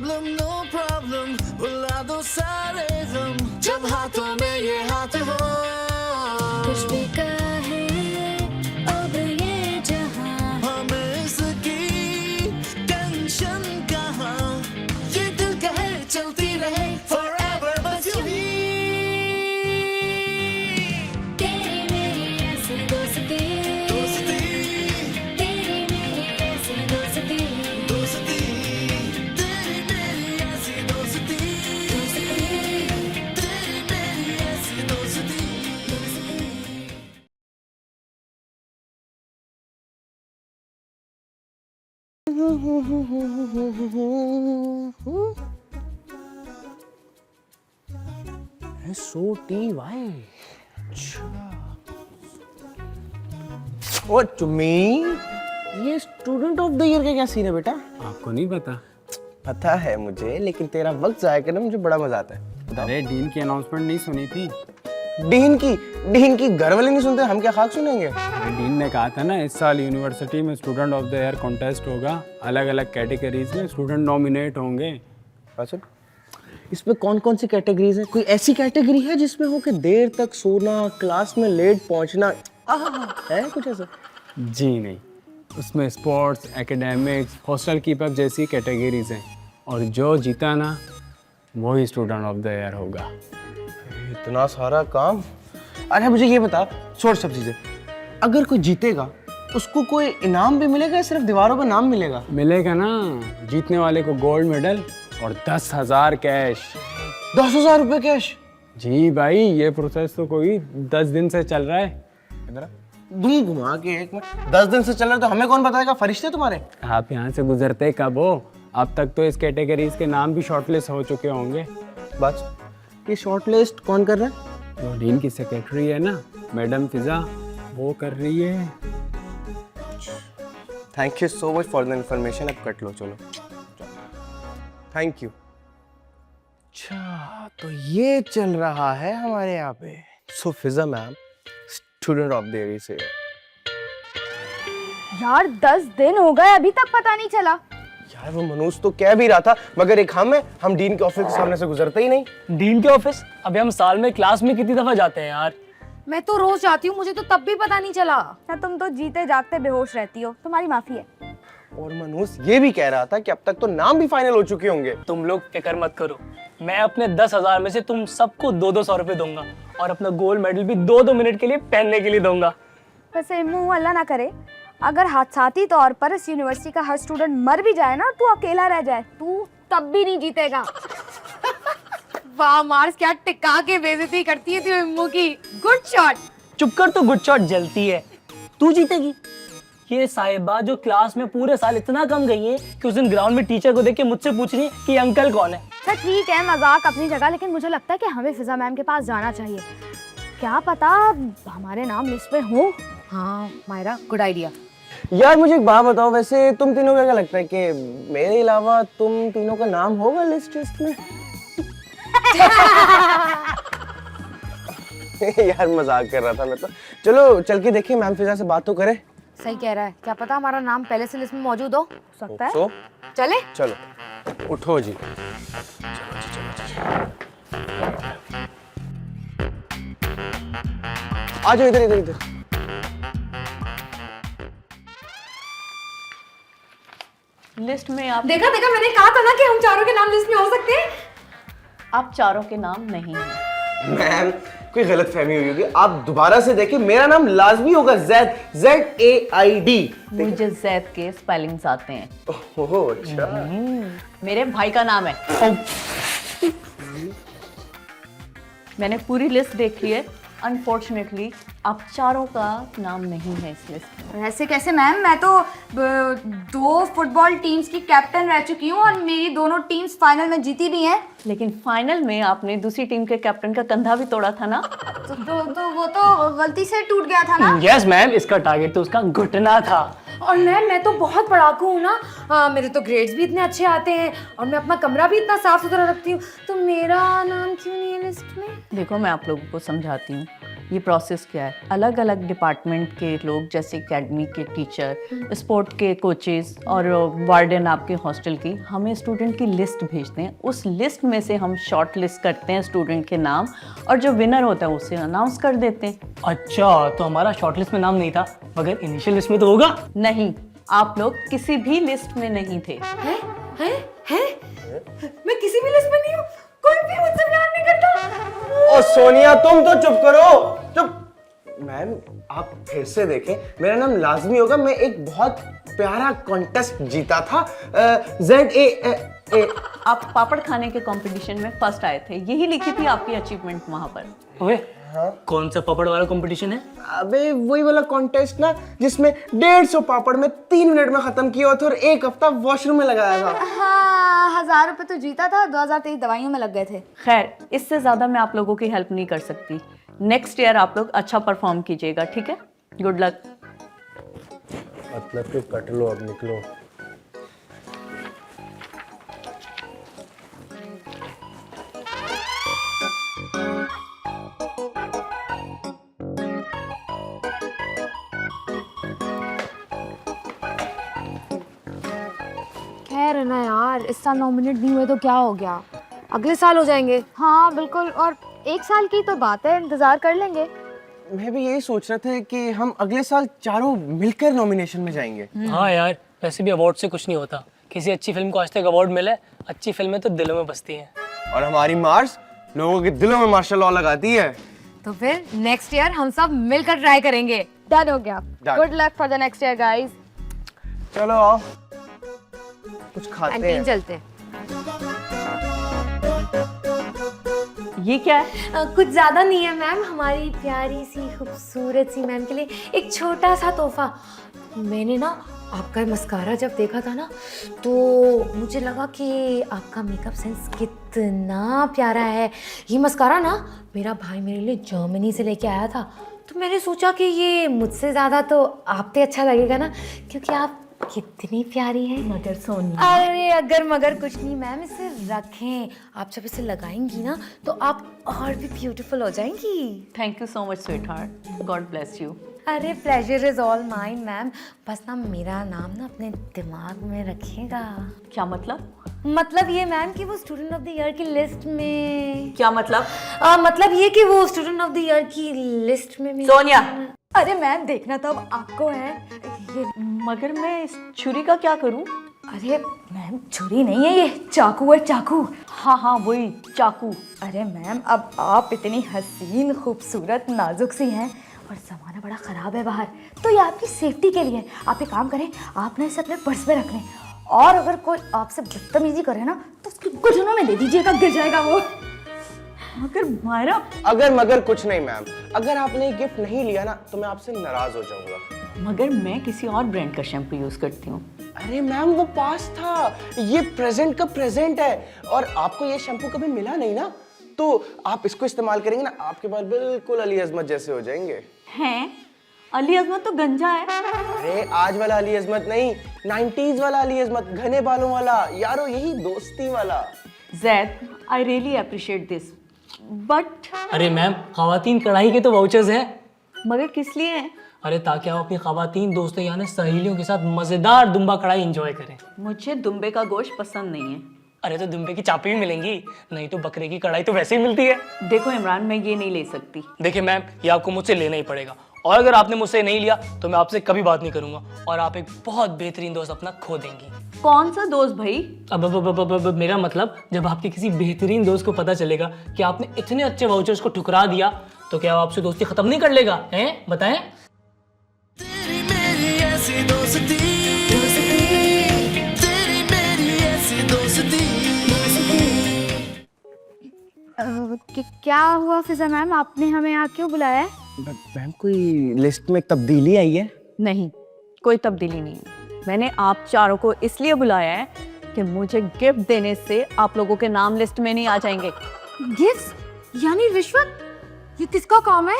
no problem, बुला दो सारे गम, जब हाथों में ये हाथ हो। कुछ भी कहे अब ये जहां, हमें इसकी टेंशन कहाँ, ये दिल कहे चलती रहे forever बस यूं ही। तेरी मेरी ऐसी दोस्ती, तेरी मेरी ऐसी दोस्ती, तेरी मेरी ऐसी दोस्ती, तेरी मेरी ऐसी दोस्ती। SOTY। ओ चुम्मी, ये स्टूडेंट ऑफ द ईयर का क्या सीन है बेटा? आपको नहीं पता? पता है मुझे, लेकिन तेरा वक्त जाया करना मुझे बड़ा मजा आता है। अरे डीन की अनाउंसमेंट नहीं सुनी थी? डीन की घर वाले नहीं सुनते, हम क्या खाक सुनेंगे? अरे डीन ने कहा था ना इस साल यूनिवर्सिटी में student of the year contest होगा, अलग अलग कैटेगरीज में स्टूडेंट नॉमिनेट होंगे। अच्छा, इसमें कौन कौन सी कैटेगरीज है? कोई ऐसी कैटेगरी है जिसमें हो कि देर तक सोना, क्लास में लेट पहुंचना, है कुछ ऐसा? जी नहीं, उसमें स्पोर्ट्स, एकेडमिक्स, हॉस्टल कीपअप जैसी कैटेगरीज हैं, और जो जीता ना वही स्टूडेंट ऑफ द ईयर होगा। इतना सारा काम। अरे मुझे ये बता, छोड़ सब चीजें, अगर कोई जीतेगा उसको कोई इनाम भी मिलेगा या सिर्फ दीवारों पर नाम मिलेगा? मिलेगा ना, जीतने वाले को गोल्ड मेडल और 10,000 कैश। 10,000 रुपए कैश? जी भाई, ये प्रोसेस तो कोई 10 दिन से चल रहा है। इधर दूं घुमा के एक मिनट, 10 दिन से चल रहा है तो हमें कौन बताएगा? फरिश्ते तुम्हारे? आप यहाँ से गुजरते कब हो? अब तक तो इस कैटेगरीज के नाम भी शॉर्टलिस्ट हो चुके होंगे। बस, ये शॉर्टलिस्ट कौन कर रहा है? जो डीन की सेक्रेटरी है ना, मैडम फिजा, वो कर रही है। Thank you so much for the information. अब कट लो, चलो। Thank you. अच्छा, तो ये चल रहा है हमारे यहाँ पे। So Fiza ma'am student of the year से। यार 10 दिन हो गए अभी तक पता नहीं चला। यार वो मनोज तो कह भी रहा था, मगर एक हम डीन के ऑफिस के सामने से गुजरते ही नहीं। डीन के ऑफिस? अभी हम साल में क्लास में कितनी दफा जाते हैं यार। मैं तो रोज जाती हूँ, मुझे तो तब भी पता नहीं चला। ना तुम तो जीते जागते बेहोश रहती हो, तुम्हारी माफी है। और मनोज ये भी कह रहा था कि अब तक तो नाम भी फाइनल हो चुके होंगे। तुम लोग फिक्र मत करो, मैं अपने 10,000 में से तुम सबको 200 रुपए दूंगा, और अपना गोल्ड मेडल भी 2 मिनट के लिए पहनने के लिए दूंगा। वैसे मुंह अल्लाह ना करे, अगर हादसाती तौर पर इस यूनिवर्सिटी का हर स्टूडेंट मर भी जाए ना, तू अकेला रह जाए, तू तब भी नहीं जीतेगा। वाह मार्स, क्या टिका के बेइज्जती करती है तू इम्मू की। Good shot. चुप कर, तो गुड शॉट जलती है, तू जीतेगी। ये साहिबा जो क्लास में पूरे साल इतना कम गई है कि उस दिन ग्राउंड में टीचर को देख के मुझसे पूछ रही है कि अंकल कौन है। अच्छा ठीक है, मजाक अपनी जगह, लेकिन मुझे लगता है कि हमें फिजा मैम के पास जाना चाहिए। क्या पता हमारे नाम लिस्ट में हो। हाँ मायरा, गुड आइडिया। यार मुझे एक बात बताओ, वैसे तुम तीनों को क्या लगता है कि मेरे अलावा तुम तीनों का नाम होगा लिस्ट में? यार मजाक कर रहा था मैं तो। चलो चल के देखिए, मैम फिजा से बात तो करें। सही कह रहा है, क्या पता हमारा नाम पहले से लिस्ट में मौजूद हो सकता है। तो चले चलो उठो जी। आ जाओ इधर इधर इधर। लिस्ट में आप देखा देखा, मैंने कहा था ना कि हम चारों के नाम लिस्ट में हो सकते हैं। आप चारों के नाम नहीं हैं। मैम कोई गलतफहमी हुई होगी, आप दोबारा से देखिए, मेरा नाम लाजमी होगा, जैद, ZAID। मुझे जैद के स्पेलिंग्स आते हैं। ओह अच्छा। मेरे भाई का नाम है। मैंने पूरी लिस्ट देख ली है, अनफॉर्चुनेटली आप चारों का नाम नहीं है इस लिस्ट में। ऐसे कैसे मैम, मैं तो 2 फुटबॉल टीम्स की कैप्टन रह चुकी हूँ और मेरी दोनों टीम्स फाइनल में जीती भी हैं। लेकिन फाइनल में आपने दूसरी टीम के कैप्टन का कंधा भी तोड़ा था ना। तो वो तो गलती से टूट गया था ना। यस मैम, इसका टारगेट तो उसका घुटना था। और मैम मैं तो बहुत पढ़ाकू हूँ ना, मेरे तो ग्रेड्स भी इतने अच्छे आते हैं और मैं अपना कमरा भी इतना साफ सुथरा रखती हूँ, तो मेरा नाम क्यों नहीं है लिस्ट में? देखो मैं आप लोगों को समझाती हूँ, ये प्रोसेस क्या है। अलग अलग डिपार्टमेंट के लोग जैसे एकेडमी के टीचर, स्पोर्ट के कोचेस और वार्डन आपके हॉस्टल की हमें स्टूडेंट की लिस्ट भेजते हैं। उस लिस्ट में से हम शॉर्ट लिस्ट करते हैं स्टूडेंट के नाम और जो विनर होता है उसे अनाउंस कर देते हैं। अच्छा, तो हमारा शॉर्ट लिस्ट में नाम नहीं था, मगर इनिशियल लिस्ट में तो होगा। नहीं, आप लोग किसी भी लिस्ट में नहीं थे। मैं किसी भी लिस्ट में नहीं हूँ, कोई भी मुझसे प्यार नहीं करता। ओ सोनिया, तुम तो चुप करो, चुप। मैम आप फिर से देखें, मेरा नाम लाजमी होगा। मैं एक बहुत प्यारा कॉन्टेस्ट जीता था, ZAA। आप पापड़ खाने के कंपटीशन में फर्स्ट आए थे, यही लिखी थी आपकी अचीवमेंट वहां पर। ओए, कौन सा पापड़ वाला कंपटीशन है? अबे वही वाला कॉन्टेस्ट ना जिसमें 150 पापड़ में 3 मिनट में खत्म किया था और 1 हफ्ता वॉशरूम में लगाया था। हाँ, 1000 रुपए तो जीता था, 2023 दवाइयों में लग गए थे। खैर, इससे ज्यादा मैं आप लोगों की हेल्प नहीं कर सकती। नेक्स्ट ईयर आप लोग अच्छा परफॉर्म कीजिएगा, ठीक है? Good luck. मतलब कि कट लो, अब निकलो। खैर है ना यार, इस साल नॉमिनेट नहीं हुए तो क्या हो गया, अगले साल हो जाएंगे। हाँ बिल्कुल, और 1 साल की तो बात है, इंतजार कर लेंगे। मैं भी यही सोच रहा था कि हम अगले साल चारों मिलकर नॉमिनेशन में जाएंगे। हाँ यार, वैसे भी अवार्ड से कुछ नहीं होता। किसी अच्छी फिल्म को आज तक अवार्ड मिला है, अच्छी फिल्में तो दिलों में बसती हैं। और हमारी मार्स लोगों के दिलों में मार्शल लॉ लगाती है। तो फिर नेक्स्ट ईयर हम सब मिलकर ट्राई करेंगे। डन हो गया। Done. Good luck for the next year guys. चलो आओ, कुछ खाते कैंटीन हैं। चलते हैं। ये क्या है? कुछ ज़्यादा नहीं है मैम, हमारी प्यारी सी खूबसूरत सी मैम के लिए एक छोटा सा तोहफा। मैंने ना आपका मस्कारा जब देखा था ना, तो मुझे लगा कि आपका मेकअप सेंस कितना प्यारा है। ये मस्कारा ना मेरा भाई मेरे लिए जर्मनी से लेके आया था, तो मैंने सोचा कि ये मुझसे ज़्यादा तो आप पे अच्छा लगेगा ना, क्योंकि आप कितनी प्यारी है। मगर सोनी, अरे अगर मगर कुछ नहीं मैम, इसे रखें। आप जब इसे लगाएंगी ना तो आप और भी ब्यूटीफुल हो जाएंगी। Thank you so much sweetheart, God bless you. अरे pleasure is all mine ma'am, बस ना मेरा नाम ना अपने दिमाग में रखिएगा। क्या मतलब? मतलब ये मैम कि वो स्टूडेंट ऑफ द ईयर की लिस्ट में। क्या मतलब? मतलब ये कि वो स्टूडेंट ऑफ द ईयर की लिस्ट में सोनिया। अरे मैम देखना तो अब आपको है ये। मगर मैं इस छुरी का क्या करूं? अरे मैम छुरी नहीं है, ये चाकू है, चाकू। हाँ हाँ वही चाकू। अरे मैम अब आप इतनी हसीन खूबसूरत नाजुक सी हैं और ज़माना बड़ा ख़राब है बाहर, तो ये आपकी सेफ्टी के लिए है। आप एक काम करें, आप ना इसे अपने पर्स में रख लें, और अगर कोई आपसे बदतमीजी करे ना तो उसके घुटनों में दे दीजिएगा, गिर जाएगा वो। मगर मायरा, अगर मगर कुछ नहीं मैम, अगर आपने ये गिफ्ट नहीं लिया ना तो मैं आपसे नाराज हो जाऊंगा। मगर मैं किसी और ब्रांड का शैम्पू यूज करती हूँ। अरे मैम वो पास था, ये प्रेजेंट का प्रेजेंट है, और आपको ये शैम्पू कभी मिला नहीं ना, तो आप इसको इस्तेमाल करेंगे ना, आपके बाल बिल्कुल अली अजमत जैसे हो जाएंगे। हैं? अली अजमत तो गंजा है। अरे आज वाला अली अजमत नहीं, 90s वाला अली अजमत, घने बालों वाला यारो, यही दोस्ती वाला। Zaid, I really appreciate this, but अरे मैम, खवातीन कढ़ाई के तो वाउचर्स हैं। मगर किस लिए हैं? अरे ताकि आप अपनी खवातीन दोस्तों यानी सहेलियों के साथ मजेदार दुम्बा कढ़ाई एंजॉय करें। मुझे दुम्बे का गोश्त पसंद नहीं है। अरे तो दुम्बे की चापी भी मिलेंगी, नहीं तो बकरे की कढ़ाई तो वैसे ही मिलती है। देखो इमरान, मैं ये नहीं ले सकती। देखिए मैम, ये आपको मुझसे लेना ही पड़ेगा, और अगर आपने मुझसे नहीं लिया तो मैं आपसे कभी बात नहीं करूंगा, और आप एक बहुत बेहतरीन दोस्त अपना खो देंगी। कौन सा दोस्त भाई? अब मेरा मतलब, जब आपके किसी बेहतरीन दोस्त को पता चलेगा कि आपने इतने अच्छे वाउचर्स को ठुकरा दिया, तो क्या वो आपसे दोस्ती खत्म नहीं कर लेगा? हैं बताएं। तेरी मेरी ऐसी दोस्ती, तेरी मेरी ऐसी दोस्ती। क्या हुआ फिजा मैम, आपने हमें यहाँ क्यों बुलाया है? मैम कोई लिस्ट में तब्दीली आई है? नहीं, कोई तब्दीली नहीं है। मैंने आप चारों को इसलिए बुलाया है कि मुझे गिफ्ट देने से आप लोगों के नाम लिस्ट में नहीं आ जाएंगे। गिफ्ट यानी रिश्वत? ये किसका काम है?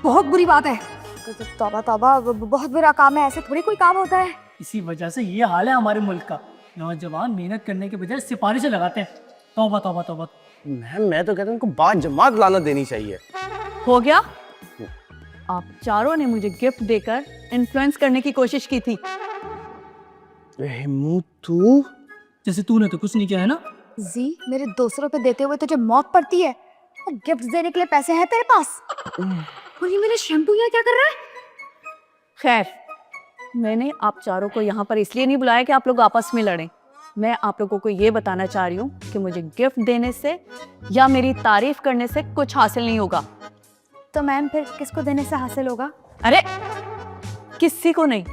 बहुत बुरी बात है। तौबा तौबा, बहुत बुरा काम है, ऐसे थोड़ी कोई काम होता है। इसी वजह से ये हाल है हमारे मुल्क का, नौजवान मेहनत करने के बजाय सिफारिशें लगाते हैं। तौबा तौबा तौबा। मैम मैं तो कहता हूँ उनको बात जमात लाना देनी चाहिए। हो गया? आप चारों ने मुझे गिफ्ट देकर इन्फ्लुएंस करने की कोशिश की थी। हेमू तू जैसे तूने तो कुछ नहीं किया है ना। जी मेरे 200 रुपए देते हुए तुझे मौत पड़ती है और गिफ्ट देने के लिए पैसे हैं तेरे पास? और ये मेरा शैम्पू यहाँ क्या कर रहा है? खैर, मैंने आप चारों को यहाँ पर इसलिए नहीं बुलाया कि आप लोग आपस में लड़ें। मैं आप लोगों को ये बताना चाह रही हूँ कि मुझे गिफ्ट देने से या मेरी तारीफ करने से कुछ हासिल नहीं होगा। तो मैम फिर किसको देने से हासिल होगा? अरे किसी को नहीं।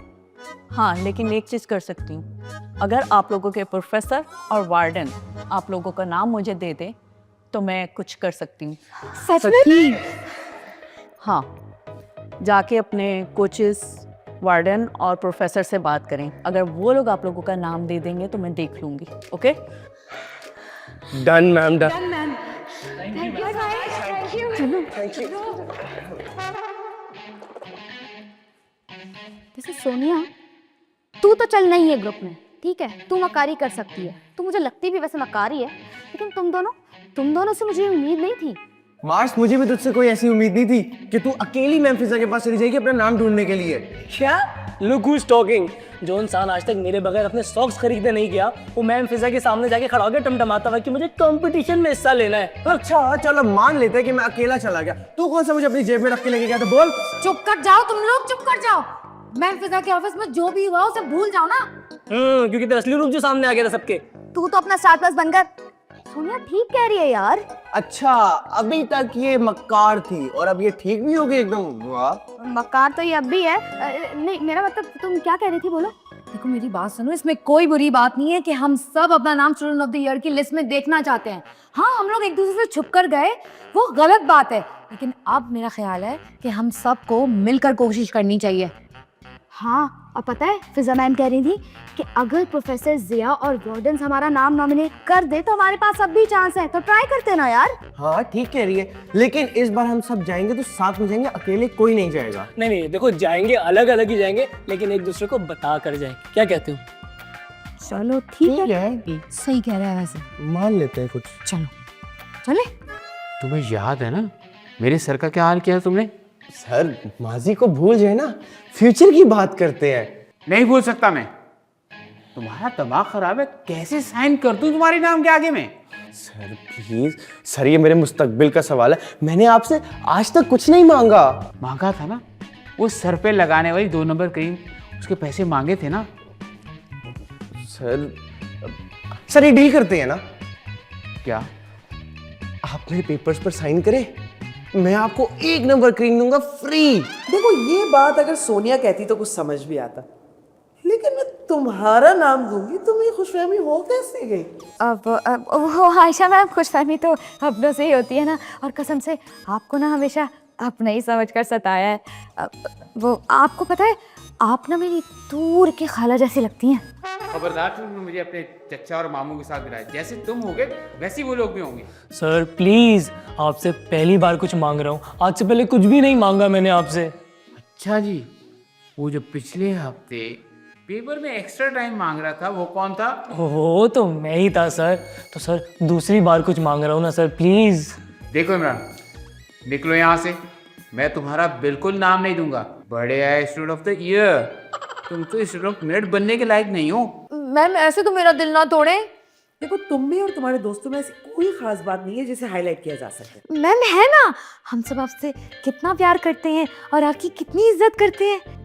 हाँ, लेकिन एक चीज कर सकती हूँ, अगर आप लोगों के प्रोफेसर और वार्डन आप लोगों का नाम मुझे दे दे तो मैं कुछ कर सकती हूँ। सच में? हाँ, जाके अपने कोचेस, वार्डन और प्रोफेसर से बात करें। अगर वो लोग आप लोगों का नाम दे देंगे तो मैं देख लूंगी। ओके? Done ma'am, done. वैसे सोनिया, तू तो चल नहीं है ग्रुप में, ठीक है? तू मकारी कर सकती है, तू मुझे लगती भी वैसे मकारी है, लेकिन तुम दोनों से मुझे उम्मीद नहीं थी। मार्स, मुझे भी तुझसे कोई ऐसी उम्मीद नहीं थी कि तू अकेली मैम फिजा के पास चली जाएगी अपना नाम ढूंढने के लिए। क्या? Look who is talking. जो इंसान आज तक मेरे बगैर अपने सॉक्स खरीदने नहीं गया, वो मैम फिजा के सामने जाके खड़ा होकर टमटमाता हुआ कि मुझे कंपटीशन में हिस्सा लेना है। अच्छा चलो मान लेते हैं कि मैं अकेला चला गया, तू कौन सा मुझे अपनी जेब में रख के लेके गया था? बोल। चुप कर जाओ तुम लोग, चुप कर जाओ। मैम फिजा के ऑफिस में जो भी हुआ उसे भूल जाओ ना। क्योंकि तेरा असली रूप जो सामने आ गया था सबके। तू तो अपना स्टार प्लस बनकर। सोनिया ठीक कह रही है यार। अच्छा, अभी तक ये मक्कार थी और अब ये ठीक भी हो गई एकदम। वाह, मक्कार तो ये अब भी है। नहीं, मेरा मतलब तुम क्या कह रही थी, बोलो। देखो मेरी बात सुनो, इसमें कोई बुरी बात नहीं है कि हम सब अपना नाम स्टूडेंट ऑफ द ईयर की लिस्ट में देखना चाहते हैं। हाँ, हम लोग एक दूसरे से छुप कर गए, वो गलत बात है, लेकिन अब मेरा ख्याल है कि हम सबको मिलकर कोशिश करनी चाहिए। हाँ, और पता है फिजा मैम कह रही थी कि अगर प्रोफेसर जिया और वार्डन हमारा नाम नॉमिनेट कर दे तो हमारे पास अब भी चांस है, तो ट्राई करते ना यार। हाँ ठीक कह रही है, लेकिन इस बार हम सब जाएंगे तो साथ में जाएंगे, अकेले कोई नहीं जाएगा। नहीं, देखो जाएंगे अलग अलग ही जाएंगे, लेकिन एक दूसरे को बता कर जाएंगे। क्या कहते हो? चलो ठीक है, है, सही कह रहा है वैसे। मान लेते हैं कुछ। चलो चले। तुम्हें याद है ना मेरे सर का क्या हाल किया तुमने? सर, माजी को भूल जाए ना, फ्यूचर की बात करते हैं। नहीं भूल सकता मैं। तुम्हारा दिमाग खराब है, कैसे साइन कर दूं तुम्हारे नाम के आगे में? सर प्लीज, सर ये मेरे मुस्तकबिल का सवाल है, मैंने आपसे आज तक कुछ नहीं मांगा। मांगा था ना, वो सर पे लगाने वाली 2 नंबर क्रीम, उसके पैसे मांगे थे ना। सर ये डील करते हैं ना? क्या? आप मेरे पेपर्स पर साइन करें, मैं आपको 1 नंबर क्रीम दूंगा फ्री। देखो ये बात अगर सोनिया कहती तो कुछ समझ भी आता, लेकिन मैं तुम्हारा नाम दूंगी, तुम्हें खुशफहमी हो कैसे गई? अब वो आयशा मैम, खुशफहमी तो अपनों से ही होती है ना, और कसम से आपको ना हमेशा अपना ही समझ कर सताया है। वो आपको पता है, आप ना मेरी दूर की खाला जैसी लगती हैं। खबरदार तुमने मुझे अपने चचा और मामू के साथ मिलाया, जैसे तुम होगे वैसे वो लोग भी होंगे। सर प्लीज, आपसे पहली बार कुछ मांग रहा हूँ, आज से पहले कुछ भी नहीं मांगा मैंने आपसे। अच्छा जी, वो जो पिछले हफ्ते पेपर में एक्स्ट्रा टाइम मांग रहा था वो कौन था? वो तो मैं ही था सर। तो सर दूसरी बार कुछ मांग रहा हूँ ना सर, प्लीज। देखो इमरान, निकलो यहाँ से, मैं तुम्हारा बिल्कुल नाम नहीं दूंगा। बड़े आए स्टूडेंट ऑफ द ईयर, तुम तो स्टूडेंट ऑफ मिनट बनने के लायक नहीं हो। मैम ऐसे तो मेरा दिल ना तोड़े। देखो तुम में और तुम्हारे दोस्तों में ऐसी कोई खास बात नहीं है जिसे हाईलाइट किया जा सके। मैम है ना, हम सब आपसे कितना प्यार करते हैं और आपकी कितनी इज्जत करते हैं।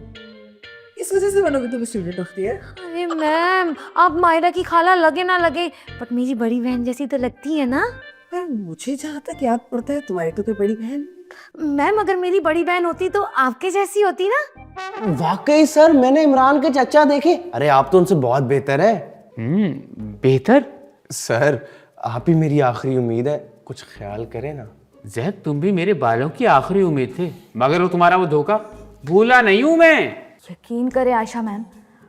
इस वजह से बनोगे तुम स्टूडेंट ऑफ द ईयर। अरे मैम, आप मायरा की खाला लगे ना लगे, बट मेरी बड़ी बहन जैसी तो लगती है ना। मुझे जहाँ तक याद पड़ता है तुम्हारी तो कोई बड़ी बहन। मैम अगर मेरी बड़ी बहन होती तो आपके जैसी होती ना। वाकई सर, मैंने इमरान के चचा देखे, अरे आप तो उनसे बहुत बेहतर है। बेहतर? सर आप ही मेरी आखिरी उम्मीद है, कुछ ख्याल करें ना। जैद तुम भी मेरे बालों की आखिरी उम्मीद थे, मगर वो तुम्हारा वो धोखा भूला नहीं हूं मैं। यकीन करें आयशा मैम,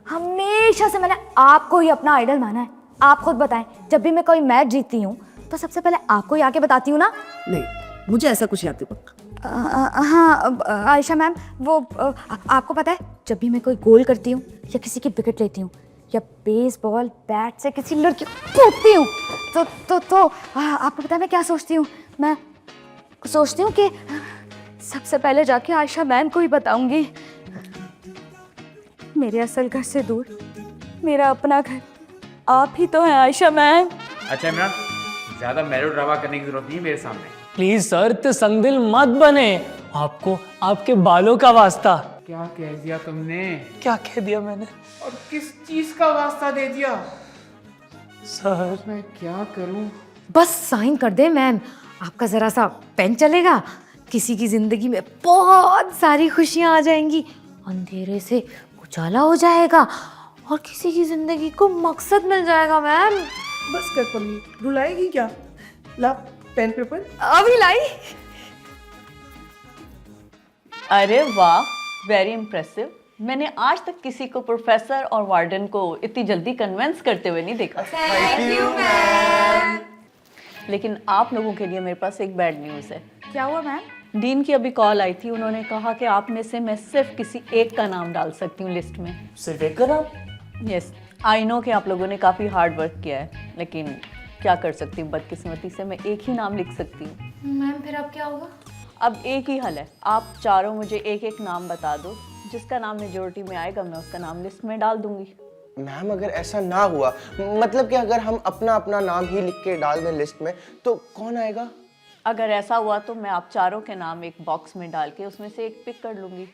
हमेशा से मैंने आपको ही अपना आइडल माना है। आप खुद बताएं, जब भी मैं कोई मैच जीतती हूँ तो सबसे पहले आपको ही आके बताती हूँ ना। नहीं, मुझे ऐसा कुछ याद नहीं पक्का। हाँ आयशा मैम, वो आपको पता है, जब भी मैं कोई गोल करती हूँ या किसी की विकेट लेती हूँ या बेसबॉल बैट से किसी लड़की को कूदती हूँ तो आपको पता है मैं क्या सोचती हूँ? मैं सोचती हूँ कि सबसे पहले जाके आयशा मैम को ही बताऊंगी। मेरे असल घर से दूर मेरा अपना घर आप ही तो हैं आयशा मैम। अच्छा इमरान, ज्यादा मेलो ड्रामा करने की जरूरत नहीं है मेरे सामने। प्लीज सर, इतने संगदिल मत बने। आपको आपके बालों का वास्ता। क्या कह दिया तुमने? क्या कह दिया मैंने? और किस चीज का वास्ता दे दिया? सर मैं क्या करूं? बस साइन कर दे मैम, आपका जरा सा पेन चलेगा, किसी की जिंदगी में बहुत सारी खुशियां आ जाएंगी, अंधेरे से उजाला हो जाएगा और किसी की जिंदगी को मकसद मिल जाएगा मैम। बस कर पम्मी, रुलाएगी क्या? ला पेन पेपर। अभी लाई। अरे वाह, वेरी इम्प्रेसिव। मैंने आज तक किसी को प्रोफेसर और वार्डन को इतनी जल्दी कन्विंस करते हुए नहीं देखा। Thank you ma'am. लेकिन आप लोगों के लिए मेरे पास एक बैड न्यूज़ है। क्या हुआ मैम? डीन की अभी कॉल आई थी, उन्होंने कहा कि आप में से मैं सिर्फ किसी एक का नाम डाल सकती हूँ लिस्ट में। सिर्फ एक का नाम? यस, आई नो कि आप लोगों ने काफ़ी हार्ड वर्क किया है, लेकिन क्या कर सकती हूँ, बदकिस्मती से मैं एक ही नाम लिख सकती हूँ। मैम फिर अब क्या होगा? अब एक ही हल है, आप चारों मुझे एक एक नाम बता दो, जिसका नाम मेजोरिटी में आएगा मैं उसका नाम लिस्ट में डाल दूंगी। मैम अगर ऐसा ना हुआ, मतलब कि अगर हम अपना अपना नाम ही लिख के डाल दें लिस्ट में, तो कौन आएगा? अगर ऐसा हुआ तो मैं आप चारों के नाम एक बॉक्स में डाल के उसमें से एक पिक कर लूँगी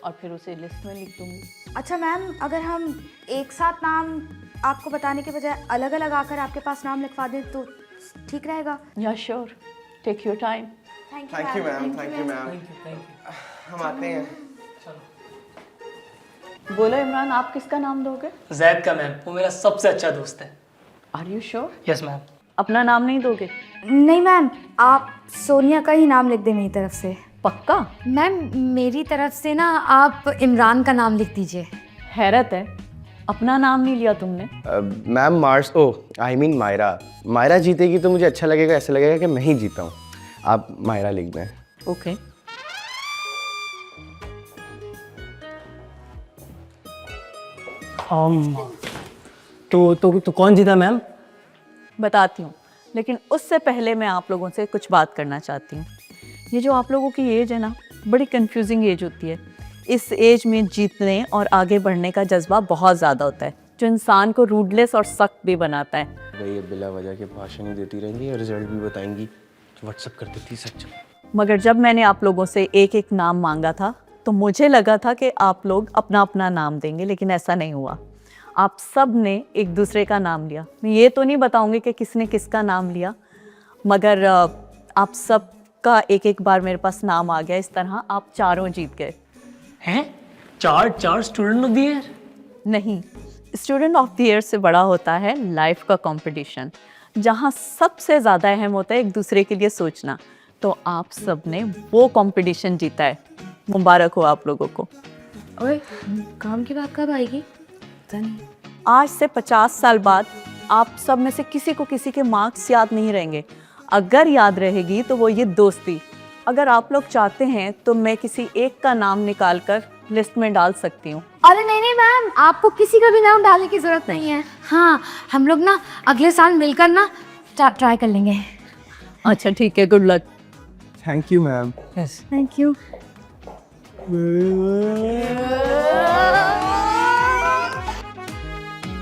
और फिर उसे लिस्ट में लिख दूँगी। अच्छा मैम, अगर हम एक साथ नाम आपको बताने के बजाय अलग अलग आकर आपके पास नाम लिखवा दें तो ठीक रहेगा? Yeah sure, take your time. Thank you ma'am, thank you ma'am. हम आते हैं। बोलो इमरान, आप किसका नाम दोगे? जैद का मैम, वो मेरा सबसे अच्छा दोस्त है। Are you sure? Yes ma'am. अपना नाम नहीं दोगे? नहीं मैम, आप सोनिया का ही नाम लिख दें मेरी तरफ से। पक्का? मैम मेरी तरफ से ना आप इमरान का नाम लिख दीजिए। हैरत है, अपना नाम नहीं लिया तुमने। मैम आई मीन मायरा जीतेगी तो मुझे अच्छा लगेगा, ऐसा लगेगा कि मैं ही जीता हूँ। आप मायरा लिख दें। ओके। तो कौन जीता मैम? बताती हूँ, लेकिन उससे पहले मैं आप लोगों से कुछ बात करना चाहती हूँ। ये जो आप लोगों की एज है ना, बड़ी कंफ्यूजिंग एज होती है। इस एज में जीतने और आगे बढ़ने का जज्बा बहुत ज़्यादा होता है, जो इंसान को रूडलेस और सख्त भी बनाता है। भाई ये बिला वजह के भाषण ही देती रहेंगी और रिजल्ट भी बताएंगी, व्हाट्सअप कर देती सच। मगर जब मैंने आप लोगों से एक एक नाम मांगा था तो मुझे लगा था कि आप लोग अपना अपना नाम देंगे, लेकिन ऐसा नहीं हुआ। आप सब ने एक दूसरे का नाम लिया। मैं ये तो नहीं बताऊंगी कि किसने किसका नाम लिया, मगर आप सब का एक एक बार मेरे पास नाम आ गया। इस तरह आप चारों जीत गए। हैं? चार स्टूडेंट ऑफ द ईयर? नहीं, स्टूडेंट ऑफ द ईयर से बड़ा होता है लाइफ का कंपटीशन, जहाँ सबसे ज़्यादा अहम होता है एक दूसरे के लिए सोचना। तो आप सब ने वो कंपटीशन जीता है। मुबारक हो आप लोगों को। ओए, काम की बात कब आएगी? आज से 50 साल बाद आप सब में से किसी को किसी के मार्क्स याद नहीं रहेंगे। अगर याद रहेगी तो वो ये दोस्ती। अगर आप लोग चाहते हैं तो मैं किसी एक का नाम निकाल कर लिस्ट में डाल सकती हूँ। अरे नहीं मैम, आपको किसी का भी नाम डालने की जरूरत नहीं है। हाँ, हम लोग ना अगले साल मिलकर ना ट्राई कर लेंगे। अच्छा ठीक है, good luck. Thank you ma'am. Yes. Thank you.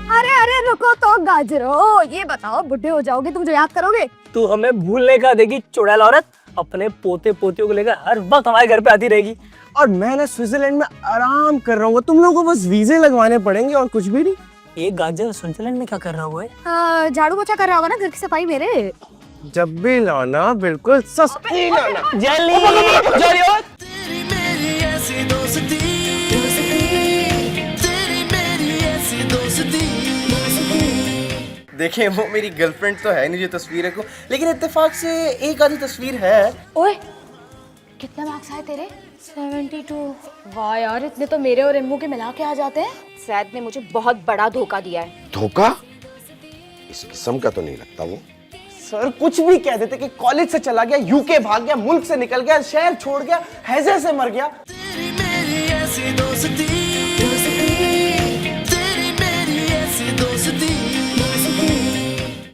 अरे रुको तो गाजरो, ये बताओ बुढ़े हो जाओगे तो मुझे याद करोगे? तू हमें भूलने का देगी चुड़ैल औरत। अपने पोते पोतियों को लेकर हर वक्त हमारे घर पे आती रहेगी। और मैं ना स्विट्जरलैंड में आराम कर रहा हूँ, तुम लोगों को बस वीजे लगवाने पड़ेंगे और कुछ भी नहीं। ये गाजर स्विट्जरलैंड में क्या कर रहा हुआ है? झाड़ू पोछा कर रहा होगा ना, घर की सफाई मेरे। जब भी लाना बिल्कुल सस्ती लाना। जली तेरी मेरी ऐसी दोस्ती, तेरी मेरी ऐसी दोस्ती। देखिए वो मेरी गर्लफ्रेंड तो है नहीं जो तस्वीर को, लेकिन इत्तेफाक से एक आधी तस्वीर है। ओए, कितने मार्क्स आए तेरे? 72। वाह यार, इतने तो मेरे और इम्मू के मिला के आ जाते हैं। सैद ने मुझे बहुत बड़ा धोखा दिया है। धोखा? इस किस्म का तो नहीं लगता वो। सर कुछ भी कह देते कि कॉलेज से चला गया, यूके भाग गया, मुल्क से निकल गया, शहर छोड़ गया, हैजे से मर गया। तेरी मेरी ऐसी दोस्ती।